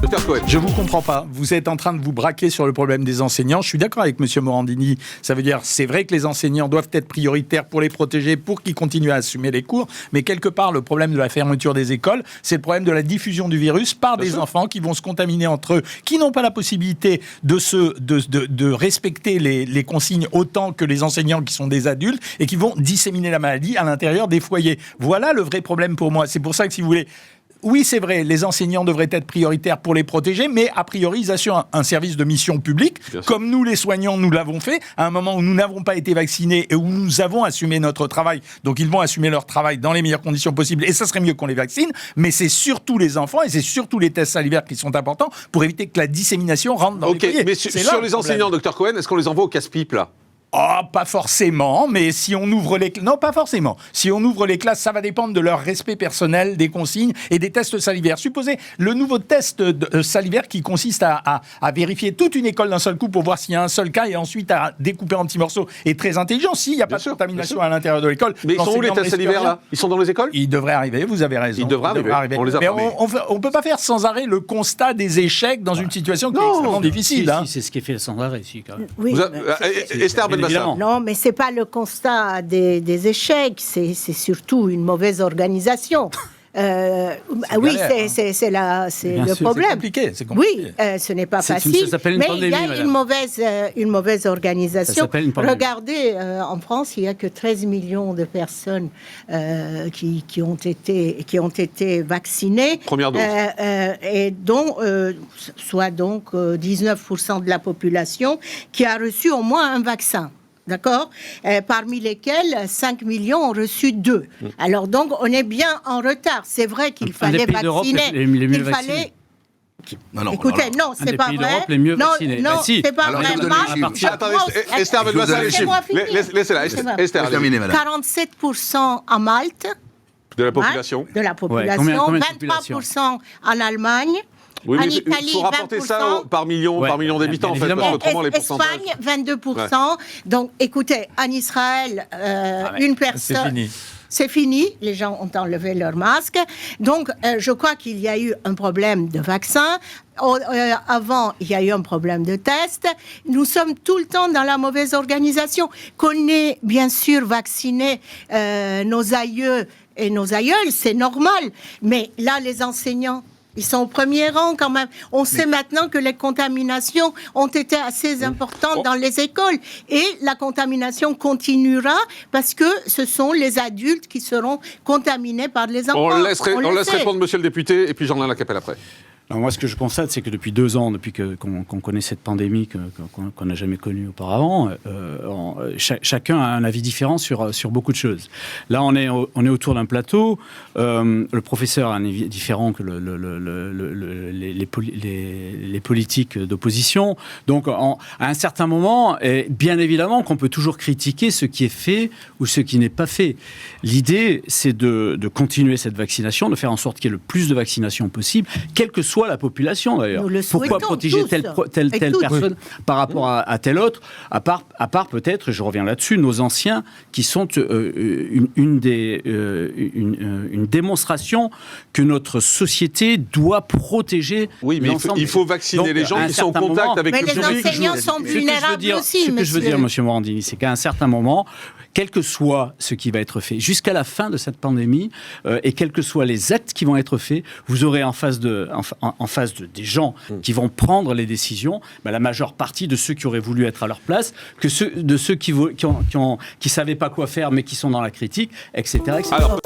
Dr Cohen. Je vous comprends pas. Vous êtes en train de vous braquer sur le problème des enseignants. Je suis d'accord avec Monsieur Morandini. Ça veut dire, c'est vrai que les enseignants doivent être prioritaires pour les protéger, pour qu'ils continuent à assumer les cours. Mais quelque part, le problème de la fermeture des écoles, c'est le problème de la diffusion du virus par des enfants qui vont se contaminer entre eux, qui n'ont pas la possibilité de respecter les consignes autant que les enseignants qui sont des adultes et qui vont disséminer la maladie à l'intérieur des foyers. Voilà le vrai problème pour moi. C'est pour ça que, si vous voulez, oui, c'est vrai, les enseignants devraient être prioritaires pour les protéger, mais a priori, ils assurent un service de mission publique, comme nous, les soignants, nous l'avons fait, à un moment où nous n'avons pas été vaccinés et où nous avons assumé notre travail. Donc, ils vont assumer leur travail dans les meilleures conditions possibles, et ça serait mieux qu'on les vaccine, mais c'est surtout les enfants, et c'est surtout les tests salivaires qui sont importants pour éviter que la dissémination rentre dans les foyers. Mais sur les enseignants, Dr Cohen, est-ce qu'on les envoie au casse-pipe, là ? Pas forcément, mais si on ouvre les classes... Non, pas forcément. Si on ouvre les classes, ça va dépendre de leur respect personnel, des consignes et des tests salivaires. Supposez le nouveau test salivaire qui consiste à vérifier toute une école d'un seul coup pour voir s'il y a un seul cas et ensuite à découper en petits morceaux est très intelligent. S'il n'y a pas de contamination à l'intérieur de l'école... Mais ils sont où les tests salivaires, là ? Ils sont dans les écoles ? Ils devraient arriver, vous avez raison. Ils devraient arriver. On les a mais on ne peut pas faire sans arrêt le constat des échecs dans une situation qui est extrêmement difficile. Si, c'est ce qui est fait sans arrêt, ici, quand même. Oui, Esther Benbassa. Non, mais c'est pas le constat des échecs, c'est surtout une mauvaise organisation. Oui, c'est le problème. C'est compliqué. Oui, ce n'est pas facile. Mais il y a une mauvaise organisation. Regardez, en France, il n'y a que 13 millions de personnes qui ont été vaccinées. Première dose. Et dont, soit donc 19% de la population qui a reçu au moins un vaccin. D'accord ? Parmi lesquels 5 millions ont reçu 2. Alors donc, on est bien en retard. C'est vrai qu'il fallait vacciner. Il fallait... Non, écoutez, non, c'est pas vrai. Les mieux vaccinés. Non, c'est pas vrai. Attendez, Esther Benbassa, les chiffres. Laissez-la, Esther. 47% à Malte. De la population. De la population. 23% en Allemagne. Oui, mais il faut rapporter ça par million d'habitants, en fait, parce qu'autrement, les pourcentages... Espagne, 22%. Donc, écoutez, en Israël, une personne... C'est fini, les gens ont enlevé leur masque. Donc, je crois qu'il y a eu un problème de vaccin. Avant, il y a eu un problème de test. Nous sommes tout le temps dans la mauvaise organisation. Qu'on ait, bien sûr, vacciné nos aïeux et nos aïeules, c'est normal. Mais là, les enseignants... Ils sont au premier rang quand même. On sait maintenant que les contaminations ont été assez importantes dans les écoles. Et la contamination continuera parce que ce sont les adultes qui seront contaminés par les enfants. On laisse répondre monsieur le député et puis Jean-Alain Lacapelle après. Alors moi, ce que je constate, c'est que depuis 2 ans, depuis qu'on connaît cette pandémie qu'on n'a jamais connue auparavant, chacun a un avis différent sur beaucoup de choses. Là, on est autour d'un plateau. Le professeur a un avis différent que les politiques d'opposition. Donc, à un certain moment, et bien évidemment qu'on peut toujours critiquer ce qui est fait ou ce qui n'est pas fait. L'idée, c'est de continuer cette vaccination, de faire en sorte qu'il y ait le plus de vaccination possible, quelle que soit la population d'ailleurs. Pourquoi protéger telle personne par rapport à telle autre, à part peut-être, je reviens là-dessus, nos anciens qui sont une démonstration que notre société doit protéger. Oui, mais il faut vacciner les gens qui sont en contact avec le public. Mais les enseignants sont vulnérables aussi, monsieur. Ce que je veux dire, monsieur Morandini, c'est qu'à un certain moment, quel que soit ce qui va être fait, jusqu'à la fin de cette pandémie, et quels que soient les actes qui vont être faits, vous aurez en face des gens qui vont prendre les décisions, la majeure partie de ceux qui auraient voulu être à leur place, de ceux qui savaient pas quoi faire mais qui sont dans la critique, etc. etc. Alors,